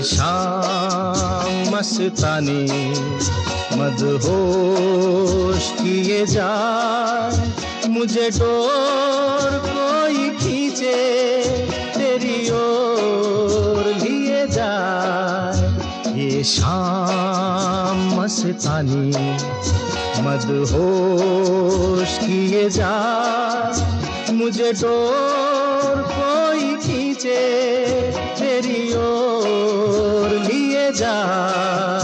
शाम मस्तानी मदहोश किए जाए, मुझे डोर कोई खींचे तेरी ओर लिए जाए। ये शाम मस्तानी मदहोश किए जाए, मुझे डोर कोई खींचे तेरी ओर लिए जाए।